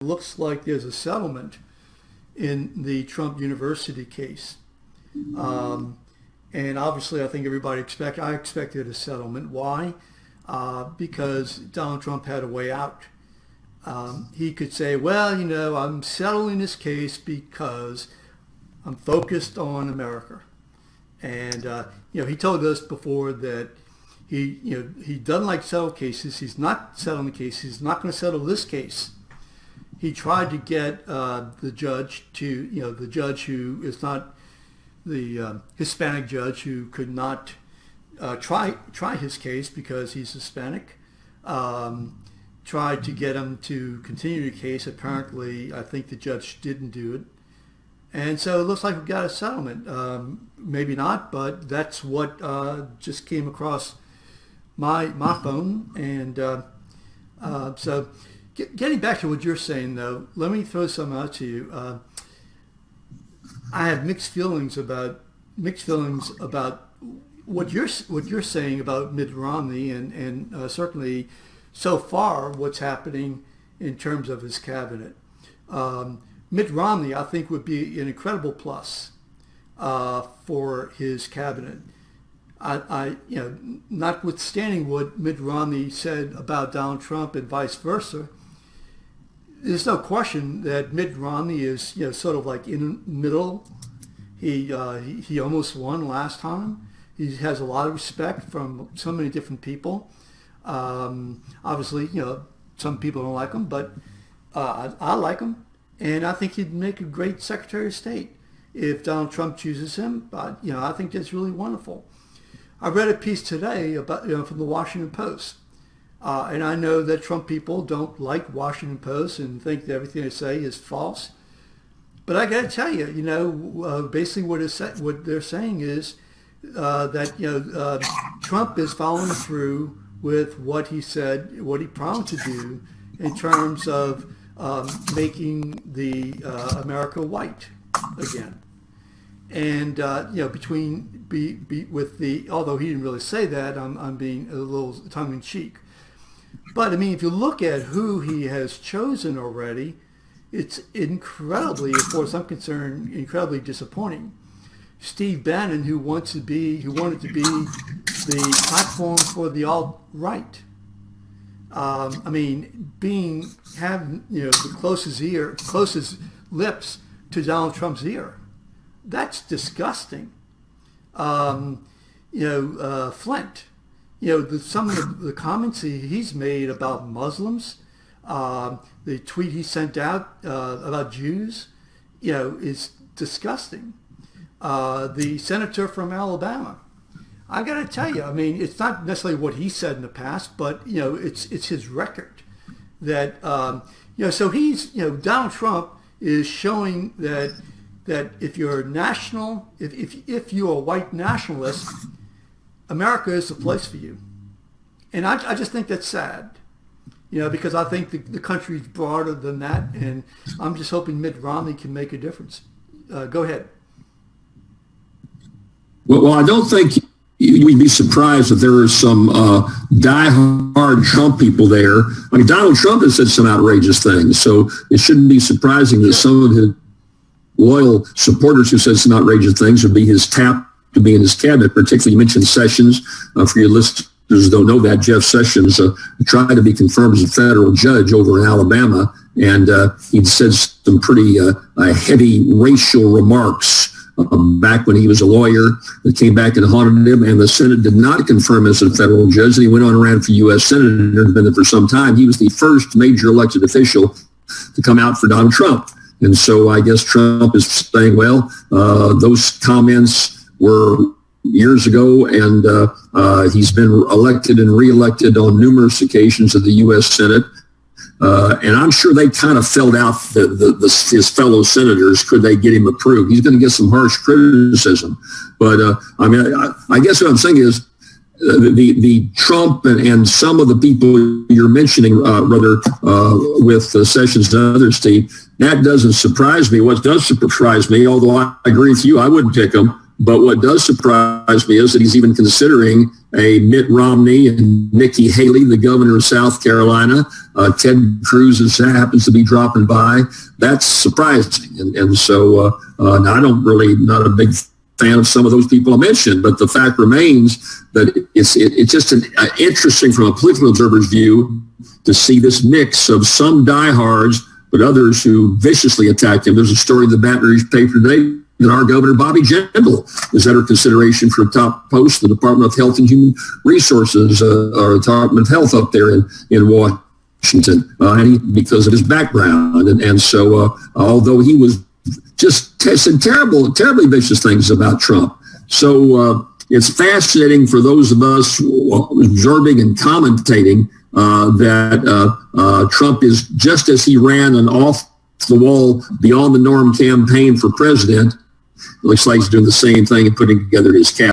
looks like there's a settlement in the Trump University case. And obviously, I think I expected a settlement. Why? Because Donald Trump had a way out. He could say, well, I'm settling this case because I'm focused on America. And, he told us before that he doesn't like to settle cases. He's not settling the case. He's not going to settle this case. He tried to get the judge who is not the Hispanic judge who could not try his case because he's Hispanic. Tried to get him to continue the case. Apparently, I think the judge didn't do it. And so it looks like we've got a settlement. Maybe not, but that's what just came across my phone. And so getting back to what you're saying, though, let me throw something out to you. I have mixed feelings about what you're saying about Mitt Romney, and certainly so far what's happening in terms of his cabinet. Mitt Romney, I think, would be an incredible plus for his cabinet. Notwithstanding what Mitt Romney said about Donald Trump and vice versa, there's no question that Mitt Romney is, sort of like in the middle. He almost won last time. He has a lot of respect from so many different people. Obviously, some people don't like him, but I like him. And I think he'd make a great Secretary of State if Donald Trump chooses him. I think that's really wonderful. I read a piece today about from the Washington Post, and I know that Trump people don't like Washington Post and think that everything they say is false. But I got to tell you, basically what they're saying is that Trump is following through with what he said, what he promised to do in terms of making the America white again. And although he didn't really say that, I'm being a little tongue in cheek. But I mean, if you look at who he has chosen already, it's incredibly, as far as I'm concerned, incredibly disappointing. Steve Bannon, who wanted to be the platform for the alt-right. Having the closest lips to Donald Trump's ear, that's disgusting. Flint, some of the comments he's made about Muslims, the tweet he sent out about Jews, is disgusting. The senator from Alabama, I got to tell you, it's not necessarily what he said in the past, but it's his record that so he's Donald Trump is showing that if you're national, if you're a white nationalist, America is the place for you. And I just think that's sad, because I think the country's broader than that, and I'm just hoping Mitt Romney can make a difference. Go ahead. Well, I don't think we'd be surprised if there are some die-hard Trump people there. Donald Trump has said some outrageous things, so it shouldn't be surprising that some of his loyal supporters who said some outrageous things would be his tap to be in his cabinet. Particularly, you mentioned Sessions. For your listeners who don't know that, Jeff Sessions tried to be confirmed as a federal judge over in Alabama, and he'd said some pretty heavy racial remarks back when he was a lawyer that came back and haunted him, and the Senate did not confirm him as a federal judge, and he went on and ran for U.S. Senator and had been there for some time. He was the first major elected official to come out for Donald Trump. And so I guess Trump is saying, well, those comments were years ago, and he's been elected and reelected on numerous occasions of the U.S. Senate. And I'm sure they kind of felt out his fellow senators. Could they get him approved? He's going to get some harsh criticism. But I guess what I'm saying is the Trump and some of the people you're mentioning, with Sessions and others, Steve, that doesn't surprise me. What does surprise me, although I agree with you, I wouldn't pick him. But what does surprise me is that he's even considering a Mitt Romney and Nikki Haley, the governor of South Carolina. Ted Cruz happens to be dropping by. That's surprising. And so now not a big fan of some of those people I mentioned, but the fact remains that it's just interesting from a political observer's view to see this mix of some diehards, but others who viciously attacked him. There's a story in the Baton Rouge paper today that our Governor Bobby Jindal is under consideration for a top post in the Department of Health and Human Resources, or Department of Health up there in Washington, because of his background. And so although he was just said terribly vicious things about Trump. So it's fascinating for those of us observing and commentating that Trump is, just as he ran an off-the-wall, beyond-the-norm campaign for president, it looks like he's doing the same thing and putting together his cabinet.